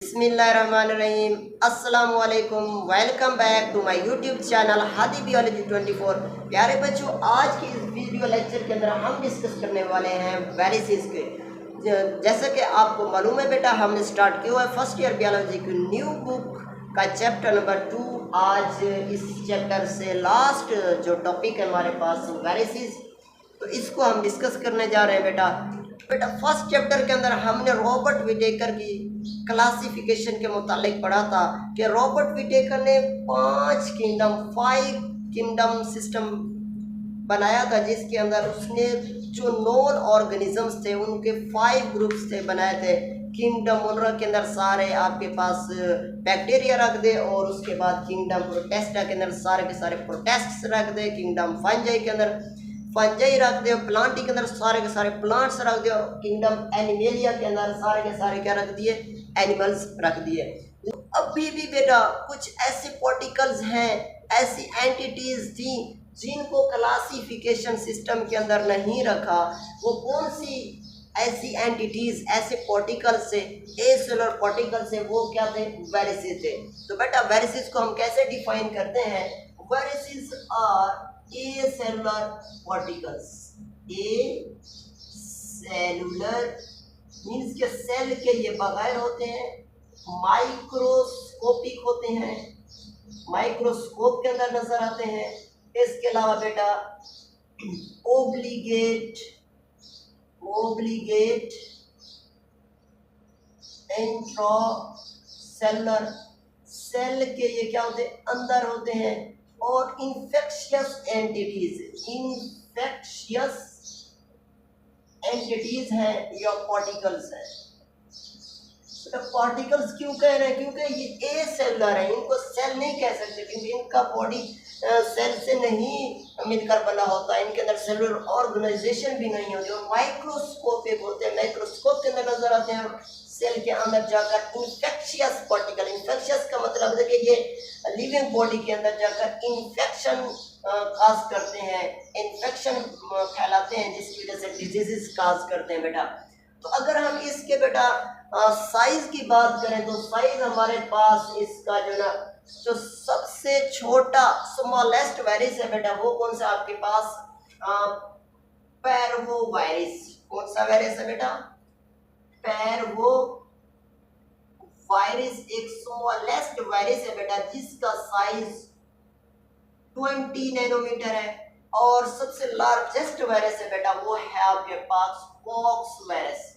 बिस्मिल्लाहिर्रहमानिर्रहीम। अस्सलाम वालेकुम। Welcome back to my YouTube channel Hadi biology 24। प्यारे बच्चों, आज की इस वीडियो लेक्चर के अंदर हम डिस्कस करने वाले हैं वेरिसिस के। जैसे कि आपको मालूम है बेटा, हमने स्टार्ट किया है फर्स्ट ईयर बियोलॉजी की न्यू बुक का चैप्टर नंबर 2। आज इस चैप्टर से लास्ट जो टॉपिक है हमारे पास वेरिसिस, तो इसको हम डिस्कस करने जा रहे हैं बेटा फर्स्ट चैप्टर के अंदर हमने रॉबर्ट विटेकर की क्लासिफिकेशन के मुतालिक पढ़ा था कि रॉबर्ट विटेकर ने 5 किंगडम सिस्टम बनाया था, जिसके अंदर उसने जो नॉन ऑर्गेनिजम्स थे उनके 5 ग्रुप्स थे बनाए थे। किंगडम मोनरा के अंदर सारे आपके पास बैक्टीरिया रख दे, और उसके बाद किंगडम प्रोटेस्टा के अंदर सारे के सारे प्रोटेस्ट्स रख दे, किंगडम फंजाई के अंदर फंजाई रख दे, प्लांटी के अंदर सारे के सारे प्लांट्स रख दे, और किंगडम एनिमेलिया के अंदर सारे के सारे क्या रख दिए, एनिमल्स रख दिए। अभी भी बेटा कुछ ऐसे पार्टिकल्स हैं, ऐसी एंटिटीज थी जिनको क्लासिफिकेशन सिस्टम के अंदर नहीं रखा। वो कौन सी ऐसी एंटिटीज, ऐसे पार्टिकल्स से, ए सेलुलर पार्टिकल्स से, वो क्या थे, वेरिसिस थे। तो बेटा वेरिसिस को हम कैसे डिफाइन करते हैं? Viruses are acellular particles. Acellular means के सेल के ये बगैर होते हैं, माइक्रोस्कोपिक होते हैं, माइक्रोस्कोप के अंदर नजर आते हैं। इसके अलावा बेटा ओब्लिगेट इंट्रासेलुलर, सेल के ये क्या होते हैं, अंदर होते हैं। और इन्फेक्शियस एंटिटीज हैं या पार्टिकल्स हैं। पार्टिकल्स क्यों कह रहे हैं? क्योंकि ये ए सेलुलर है, इनको सेल नहीं कह सकते क्योंकि इनका बॉडी सेल से नहीं मिलकर बना होता है, इनके अंदर सेलुलर ऑर्गेनाइजेशन भी नहीं होती, और माइक्रोस्कोपिक होते हैं, माइक्रोस्कोप के अंदर नजर आते हैं, और सेल के अंदर जाकर इन्फेक्शियस पार्टिकल, इन्फेक्शियस का मतलब है कि ये लिविंग बॉडी के अंदर जाकर इन्फेक्शन काज करते हैं, इन्फेक्शन फैलाते हैं, जिसकी वजह से डिजीजेस काज करते हैं बेटा। तो अगर हम इसके बेटा साइज की बात करें तो साइज हमारे पास इसका जो ना, जो सबसे छोटा स्मॉलेस्ट वायरस है बेटा, वो कौन सा आपके पास, पैरवो वायरस। कौन सा वायरस है बेटा? पैरवो वायरस एक स्मॉलेस्ट वायरस है बेटा, जिसका साइज 20 नैनोमीटर है। और सबसे लार्जेस्ट वायरस है बेटा, वो है आपके पास पॉक्स वायरस।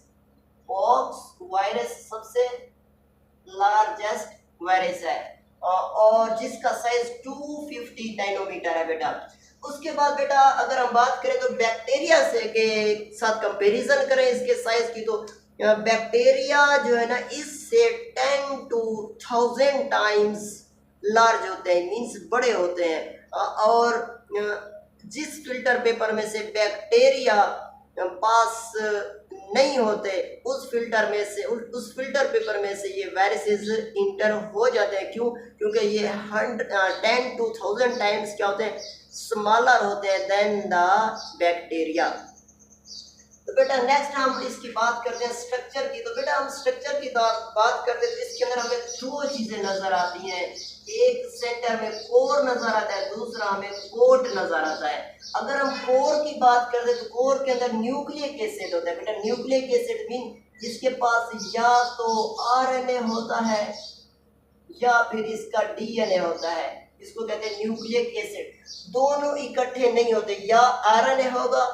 पॉक्स वायरस सबसे लार्जेस्ट वायरस है, और जिसका साइज 250 नैनोमीटर है बेटा। उसके बाद बेटा अगर हम बात करें तो बैक्टीरिया से के साथ कंपैरिजन करें इसके साइज की, तो बैक्टीरिया जो है ना, इससे 10 to 1000 टाइम्स लार्ज होते हैं, मीन्स बड़े होते हैं। और जिस फिल्टर पेपर में से बैक्टीरिया पास नहीं होते, उस फिल्टर पेपर में से ये वायरसेस इंटर हो जाते हैं। क्यों? क्योंकि ये 10 to 1000 टाइम्स क्या होते हैं, स्मॉलर होते हैं देन द बैक्टीरिया। तो बेटा नेक्स्ट हम इसकी बात करते हैं स्ट्रक्चर की। तो बेटा हम स्ट्रक्चर की बात करते हैं तो इसके अंदर हमें 2 चीजें नजर आती हैं। एक सेंटर में कोर नजर आता है, दूसरा हमें कोट नजर आता है। अगर हम कोर की बात करते हैं तो कोर के अंदर न्यूक्लिक एसिड होता है बेटा। न्यूक्लिक एसिड मीन जिसके पास या तो आरएनए होता है या फिर इसका डीएनए होता है, इसको कहते हैं न्यूक्लिक एसिड। दोनों इकट्ठे नहीं होते, या आरएनए होगा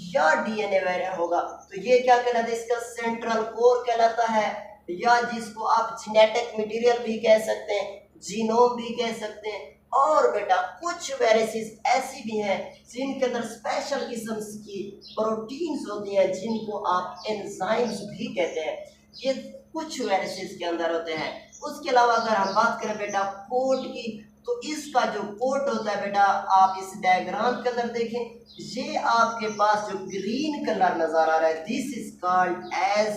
या डीएनए वगैरह होगा। तो ये क्या कहलाता है, इसका सेंट्रल कोर कहलाता है, या जिसको आप जेनेटिक मटेरियल भी कह सकते हैं, जीनोम भी कह सकते हैं। और बेटा कुछ वायरसेस ऐसी भी हैं जिनके अंदर स्पेशल किस्म की प्रोटीन्स होती हैं, जिनको आप एंजाइम्स भी कहते हैं। ये कुछ वायरसेस के अंदर होते हैं। उसके अलावा अगर हम बात करें बेटा कोट की, तो इसका जो कोट होता है बेटा, आप इस डायग्राम के अंदर देखें, ये आपके पास जो ग्रीन कलर नजर आ रहा है, this is called as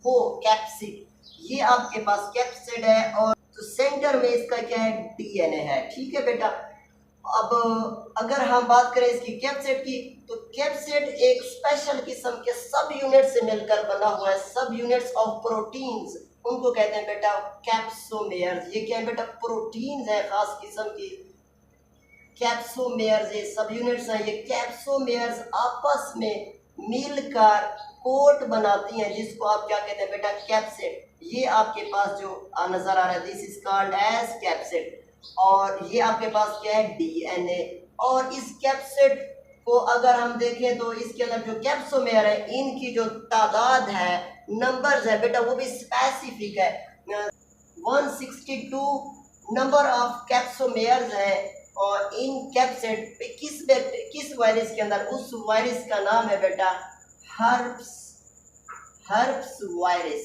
capsid. ये आपके पास कैप्सिड है, और तो सेंटर में इसका क्या है, डीएनए है। ठीक है बेटा। अब अगर हम बात करें इसकी कैप्सिड की, तो कैप्सिड एक स्पेशल किस्म के सब यूनिट से मिलकर बना हुआ है, सब यूनिट्स ऑफ प्रोटीन्स उनको कहते हैं बेटा कैप्सोमेयर्स। ये क्या है बेटा, प्रोटीन्स है खास किस्म की। कैप्सोमेयर्स ये सब यूनिट्स हैं। ये कैप्सोमेयर्स आपस में मिलकर कोट बनाती हैं, जिसको आप क्या कहते हैं बेटा, कैप्सिड। ये आपके पास जो नजर आ रहा है, this is called as capsid. और ये आपके पास क्या है, डीएनए। और इस कैप्सिड को अगर हम देखें तो इसके अंदर जो कैप्सोमेयर है, इनकी जो तादाद है, नंबर्स है बेटा, वो भी स्पेसिफिक है। 162 नंबर ऑफ कैप्सोमेयर्स है। और इन कैप्सिड पे किस वायरस के अंदर, उस वायरस का नाम है बेटा हर्प्स वायरस।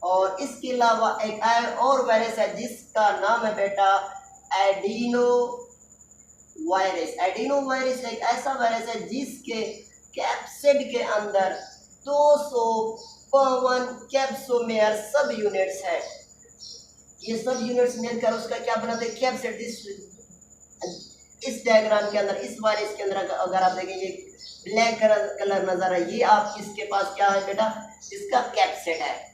और इसके अलावा एक और वायरस है जिसका नाम है बेटा एडिनो वायरस। एडिनो वायरस एक ऐसा वायरस है जिसके कैप्सिड के अंदर 252 कैप्सोमेयर सब यूनिट्स है। ये सब यूनिट्स मिलकर उसका क्या बनाते हैं, कैप्सिड। इस डायग्राम के अंदर, इस वायरस के अंदर अगर आप देखेंगे ब्लैक कलर नजर है, ये आप इसके पास क्या है बेटा, इसका कैप्सिड है।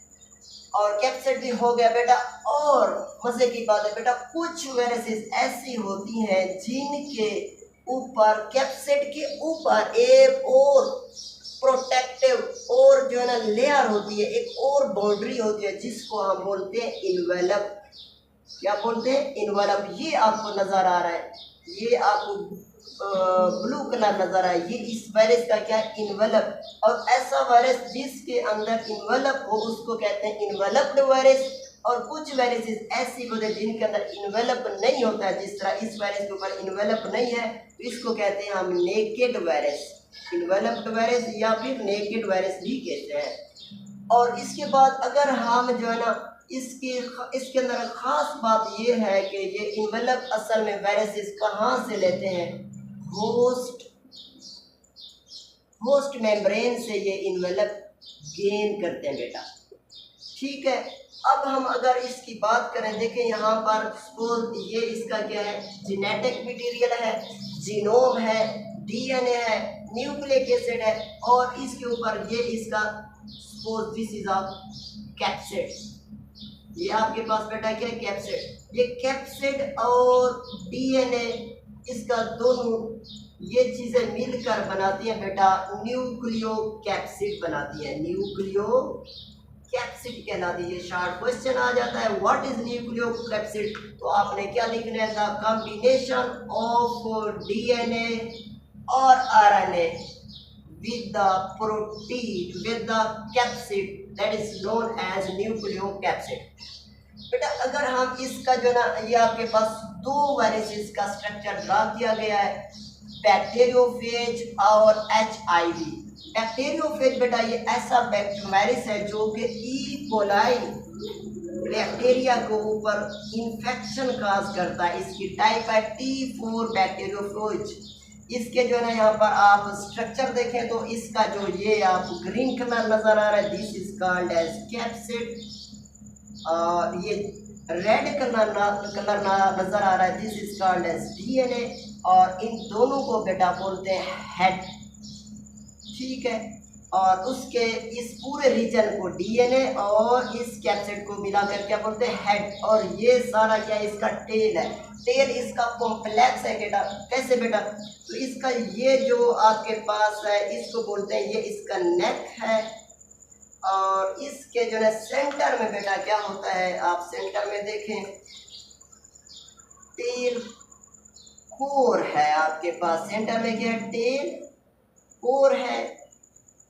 और कैप्सिड भी हो गया बेटा। और मजे की बात है बेटा, कुछ वायरसेस ऐसी होती हैं जिनके ऊपर, कैप्सिड के ऊपर एक और प्रोटेक्टिव और जो है ना लेयर होती है, एक और बाउंड्री होती है, जिसको हम बोलते हैं इन्वेलप। क्या बोलते हैं, इन्वेलप। ये आपको नजर आ रहा है, ये आपको ब्लू कलर नजर आ रहा है, ये इस वायरस का क्या है, इन्वेलप। और ऐसा वायरस जिसके अंदर इन्वेलप हो उसको कहते हैं इन्वेलप्ड वायरस। और कुछ वायरसेस ऐसी होते हैं जिनके अंदर इन्वेलप नहीं होता है, जिस तरह इस वायरस के ऊपर इन्वेलप नहीं है, तो इसको कहते हैं हम नेकेड वायरस, इन्वेलप्ड वायरस या फिर नेकेड वायरस भी कहते हैं। और इसके बाद अगर हम जो है ना इसके अंदर खास बात ये है कि ये इन्वेलप असल में वायरसेस कहाँ से लेते हैं, होस्ट मेम्ब्रेन से ये इन्वेलप गेन करते हैं बेटा। ठीक है, अब हम अगर इसकी बात करें, देखें यहाँ पर सपोज ये इसका क्या है, जेनेटिक मटेरियल है, जीनोम है, डीएनए है, न्यूक्लिक एसिड है, और इसके ऊपर ये इसका suppose this is a capsid. ये आपके पास बेटा क्या है, कैप्सिड। ये कैप्सिड और डीएनए, इसका दोनों ये चीजें मिलकर बनाती हैं बेटा न्यूक्लियो कैप्सिड बनाती है, न्यूक्लियो कैप्सिड कहलाती है। शॉर्ट क्वेश्चन आ जाता है, व्हाट इज न्यूक्लियो कैप्सिड, तो आपने क्या लिखना है, द कॉम्बिनेशन ऑफ डीएनए और RNA with the protein with the capsid that is known as nucleocapsid। बेटा अगर हम इसका जो ना, ये आपके पास दो वायरसेस का स्ट्रक्चर ड्रा किया गया है, बैक्टीरियोफेज और HIV। बैक्टीरियोफेज बेटा ये ऐसा वायरस है जो कि ई कोलाई बैक्टीरिया के ऊपर इंफेक्शन काज करता है। इसकी टाइप है T4 बैक्टीरियोफेज। इसके जो है ना यहाँ पर आप स्ट्रक्चर देखें तो इसका जो ये आप ग्रीन कलर नजर आ रहा है, this is called as capsid. और ये रेड कलर नजर आ रहा है, this is called as DNA. और इन दोनों को बेटा बोलते हैं हेड। ठीक है, और उसके इस पूरे रीजन को डीएनए और इस कैप्सिड को मिलाकर क्या बोलते हैं, हेड। और ये सारा क्या इसका टेल है, टेल इसका कॉम्प्लेक्स है बेटा। कैसे बेटा, तो इसका ये जो आपके पास है इसको बोलते हैं, ये इसका नेक है। और इसके जो है सेंटर में बेटा क्या होता है, आप सेंटर में देखें, टेल कोर है आपके पास। सेंटर में क्या है, टेल कोर है।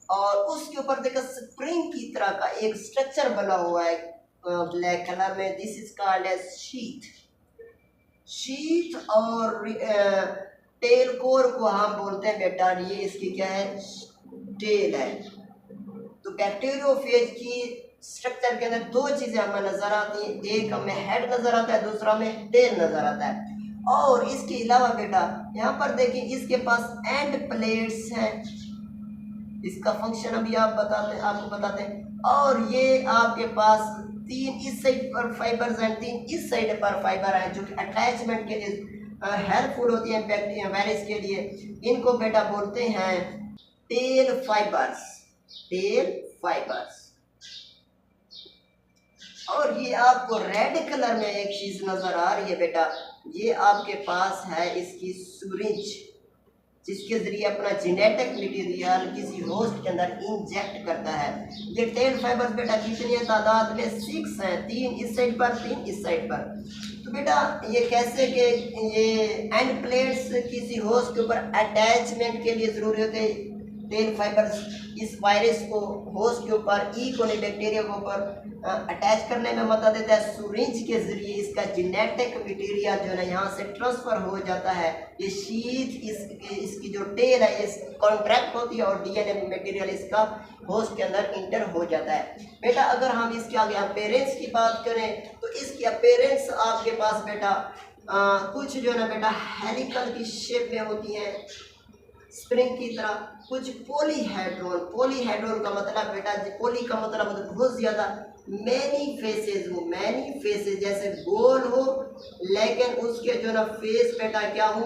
और उसके ऊपर देखो स्प्रिंग की तरह का एक स्ट्रक्चर बना हुआ है ब्लैक कलर में, this is called as sheath. और टेल कोर को हम बोलते हैं बेटा, ये इसकी क्या है, टेल है। तो बैक्टीरियोफेज की स्ट्रक्चर के अंदर दो चीजें हमें नजर आती हैं, एक हमें हेड नजर आता है, दूसरा में टेल नजर आता है। और इसके अलावा बेटा यहाँ पर देखिए इसके पास एंड प्लेट्स हैं, इसका फंक्शन अभी आपको बताते हैं। और ये आपके पास 3 इस साइड पर फाइबर्स हैं, 3 इस साइड पर फाइबर हैं, जो कि अटैचमेंट के लिए हेल्पफुल होती हैं बैक्टीरिया वायरस के लिए। इनको बेटा बोलते हैं टेल फाइबर्स, टेल फाइबर्स। और ये आपको रेड कलर में एक चीज नजर आ रही है बेटा, ये आपके पास है इसकी सूरज, जिसके जरिए अपना जेनेटिक मटेरियल किसी होस्ट के अंदर इंजेक्ट करता है। ये टेल फाइबर्स बेटा कितनी है तादाद में? 6 हैं, 3 इस साइड पर 3 इस साइड पर। तो बेटा ये कैसे कि ये एंड प्लेट्स किसी होस्ट के ऊपर अटैचमेंट के लिए ज़रूरी होते हैं। टेल फाइबर्स इस वायरस को होस्ट के ऊपर ई कोनी बैक्टीरिया के ऊपर अटैच करने में मदद देता है। सुरिंज के जरिए इसका जेनेटिक मटेरियल जो है ना यहाँ से ट्रांसफ़र हो जाता है। ये शीट इसकी जो टेल है ये कॉन्ट्रैक्ट होती है और डीएनए मटेरियल इसका होस्ट के अंदर इंटर हो जाता है। बेटा अगर हम इसके आगे अपेरेंस की बात करें तो इसकी अपेरेंस आपके पास बेटा कुछ जो है ना बेटा हेलिकल की शेप में होती है, स्प्रिंग की तरह। कुछ पॉलीहेड्रोन का मतलब बेटा, पॉली का मतलब बहुत ज़्यादा, मैनी फेसेस जैसे गोल हो लेकिन उसके जो ना फेस बेटा क्या हो,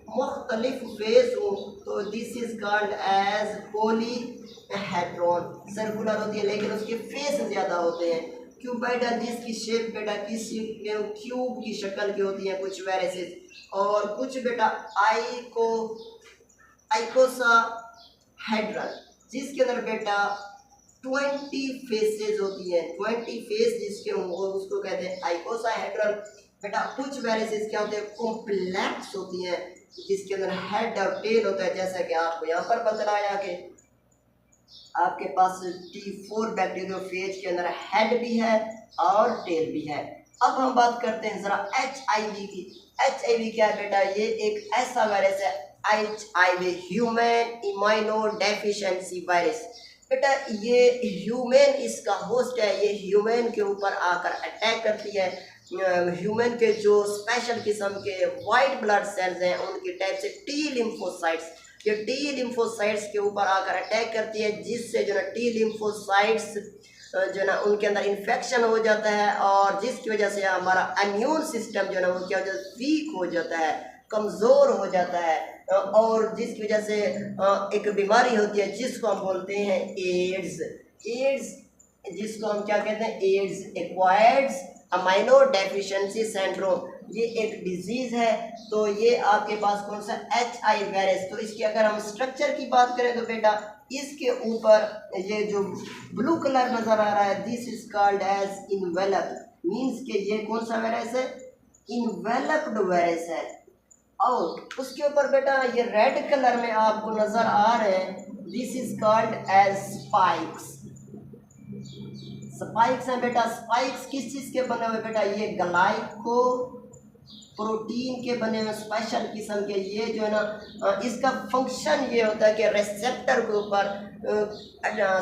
मुख्तलिफ फेस हो, तो this is called as polyhedron. Circular होती है लेकिन उसके फेस ज़्यादा होते हैं। क्यों बेटा? जिसकी शेप बेटा किसी क्यूब की शक्ल की होती है कुछ वायरसेस, और कुछ बेटा आइकोसाहेड्रल जिसके अंदर बेटा 20 फेसेस होती हैं। 20 फेस जिसके होंगे उसको कहते हैं आइकोसाहेड्रल। बेटा कुछ वायरसेस क्या होते हैं? कॉम्प्लेक्स होती हैं जिसके अंदर हेड और टेल होता है, जैसा कि आपको यहाँ पर बतलाया कि आपके पास T4 बैक्टीरियोफेज के अंदर हेड भी है और टेल भी है। अब हम बात करते हैं जरा HIV की। HIV क्या है बेटा? ये एक ऐसा वायरस है, HIV human immuno deficiency virus. बेटा ये ह्यूमन इसका होस्ट है, ये ह्यूमन के ऊपर आकर अटैक करती है। ह्यूमन के जो स्पेशल किस्म के वाइट ब्लड सेल्स हैं उनकी टाइप से टी लिम्फोसाइट्स, ये टी लिम्फोसाइट्स के ऊपर आकर अटैक करती है, जिससे जो ना टी लिम्फोसाइट्स जो ना उनके अंदर इन्फेक्शन हो जाता है और जिसकी वजह से हमारा इम्यून सिस्टम जो ना वो क्या हो जाता है? वीक हो जाता है, कमज़ोर हो जाता है, और जिसकी वजह से एक बीमारी होती है जिसको हम बोलते हैं एड्स, जिसको हम क्या कहते हैं? AIDS, acquired amino deficiency syndrome. ये एक डिजीज़ है। तो ये आपके पास कौन सा? HIV virus. तो इसकी अगर हम स्ट्रक्चर की बात करें तो बेटा इसके ऊपर ये जो ब्लू कलर नज़र आ रहा है, this is called as envelope, means के ये कौन सा वायरस है? इन्वेलप्ड वायरस है। और उसके ऊपर बेटा ये रेड कलर में आपको नज़र आ रहे हैं, this is called as spikes हैं बेटा। स्पाइक्स किस चीज़ के बने हुए बेटा? ये ग्लाइको प्रोटीन के बने हुए स्पेशल किस्म के। ये जो है ना इसका फंक्शन ये होता है कि रिसेप्टर के ऊपर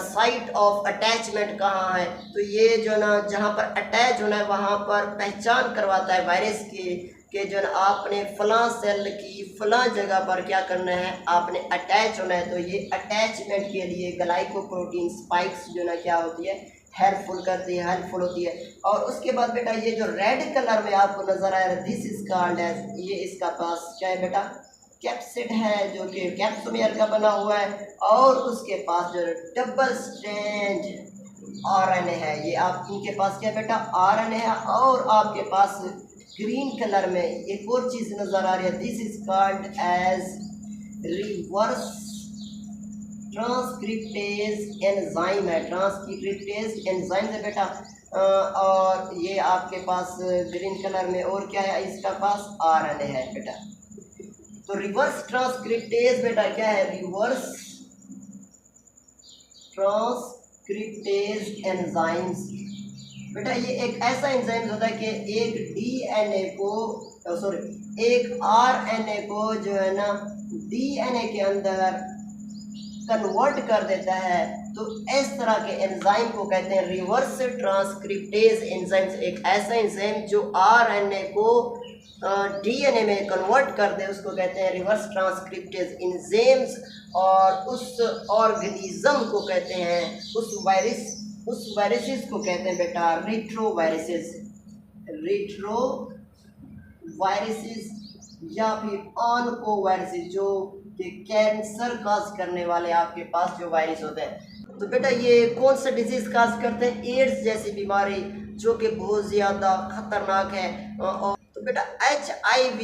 साइट ऑफ अटैचमेंट कहाँ है, तो ये जो है ना जहाँ पर अटैच होना है वहाँ पर पहचान करवाता है वायरस की कि जो है ना आपने फलां सेल की फलां जगह पर क्या करना है, आपने अटैच होना है। तो ये अटैचमेंट के लिए ग्लाइकोप्रोटीन स्पाइक्स जो ना क्या होती है? हेल्पफुल होती है। और उसके बाद बेटा ये जो रेड कलर में आपको नजर आया, दिस इज कॉल्ड एज, ये इसका पास क्या है बेटा? कैप्सिड है जो कि कैप्सोमियर का बना हुआ है, और उसके पास जो डबल स्ट्रैंड RNA है। ये आप इनके पास क्या है बेटा? RNA है। और आपके पास ग्रीन कलर में एक और चीज़ नज़र आ रही है, this is called as reverse transcriptase enzyme है। ट्रांसक्रिप्टेज एंजाइम है बेटा। और ये आपके पास ग्रीन कलर में और क्या है? इसका पास RNA है बेटा। तो रिवर्स ट्रांसक्रिप्टेज बेटा क्या है? रिवर्स ट्रांसक्रिप्टेज एंजाइम्स बेटा ये एक ऐसा एंजाइम होता है कि एक RNA को जो है ना DNA के अंदर कन्वर्ट कर देता है। तो इस तरह के एंजाइम को कहते हैं रिवर्स ट्रांसक्रिप्टेज एंजाइम। एक ऐसा एंजाइम जो RNA को DNA में कन्वर्ट कर दे उसको कहते हैं रिवर्स ट्रांसक्रिप्टेज एंजाइम्स। और उस ऑर्गेनिज्म को कहते हैं, उस वायरसेस को कहते हैं बेटा रेट्रोवायरसेस या फिर ऑनकोवायरसेस, जो कि कैंसर काज करने वाले आपके पास जो वायरस होते हैं। तो बेटा ये कौन सा डिजीज़ काज करते हैं? एड्स जैसी बीमारी, जो कि बहुत ज़्यादा ख़तरनाक है। और तो बेटा HIV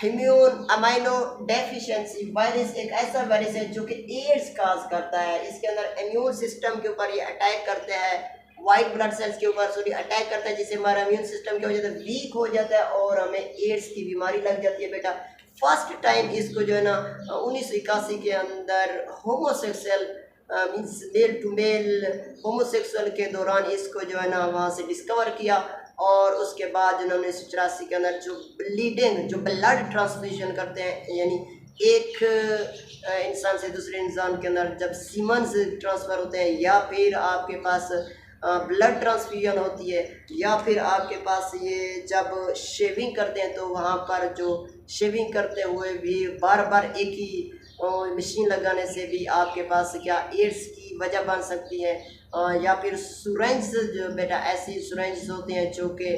immune amino deficiency virus एक ऐसा वायरस है जो कि एड्स काज करता है। इसके अंदर इम्यून सिस्टम के ऊपर ये अटैक करते हैं, वाइट ब्लड सेल्स के ऊपर सॉरी अटैक करता है, जिससे हमारा इम्यून सिस्टम क्या हो जाता है, वीक हो जाता है और हमें एड्स की बीमारी लग जाती है। बेटा फर्स्ट टाइम इसको जो है ना 1981 के अंदर homosexual means male to male homosexual के दौरान इसको जो है ना वहाँ से डिस्कवर किया। और उसके बाद उन्होंने 1984 के अंदर जो ब्लीडिंग जो ब्लड ट्रांसफ्यूजन करते हैं, यानी एक इंसान से दूसरे इंसान के अंदर जब सीमन से ट्रांसफ़र होते हैं, या फिर आपके पास ब्लड ट्रांसफ्यूजन होती है, या फिर आपके पास ये जब शेविंग करते हैं तो वहाँ पर जो शेविंग करते हुए भी बार बार एक ही मशीन लगाने से भी आपके पास क्या एड्स की वजह बन सकती है। या फिर सुरेंज जो बेटा ऐसी सुरेंज होते हैं जो कि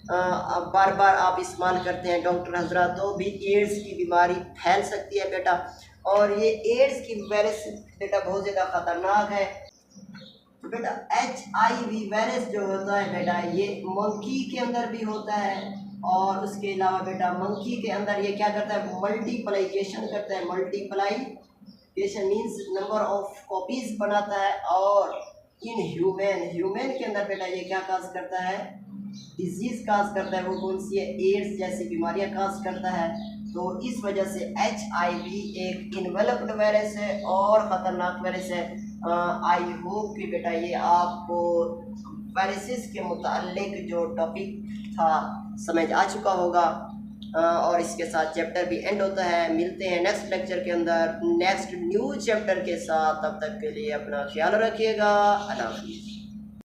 बार बार आप इस्तेमाल करते हैं डॉक्टर हजरा, तो भी एड्स की बीमारी फैल सकती है बेटा। और ये एड्स की वायरस बेटा बहुत ज़्यादा ख़तरनाक है। तो बेटा HIV वायरस जो होता है बेटा ये मंकी के अंदर भी होता है, और उसके अलावा बेटा मंकी के अंदर ये क्या करता है, मल्टीप्लाइकेशन करता है। Multiplication means number of copies बनाता है। और इन ह्यूमन के अंदर बेटा ये क्या काज करता है, डिजीज काज करता है। वो कौन सी है, एड्स जैसी बीमारियां काज करता है। तो इस वजह से HIV एक इन्वेलप्ड वायरस है और ख़तरनाक वायरस है। आई होप कि बेटा ये आपको वायरसेस के मुतालिक जो टॉपिक था समझ आ चुका होगा। और इसके साथ चैप्टर भी एंड होता है। मिलते हैं नेक्स्ट लेक्चर के अंदर नेक्स्ट न्यू चैप्टर के साथ। तब तक के लिए अपना ख्याल रखिएगा। अल्लाह हाफ़िज़।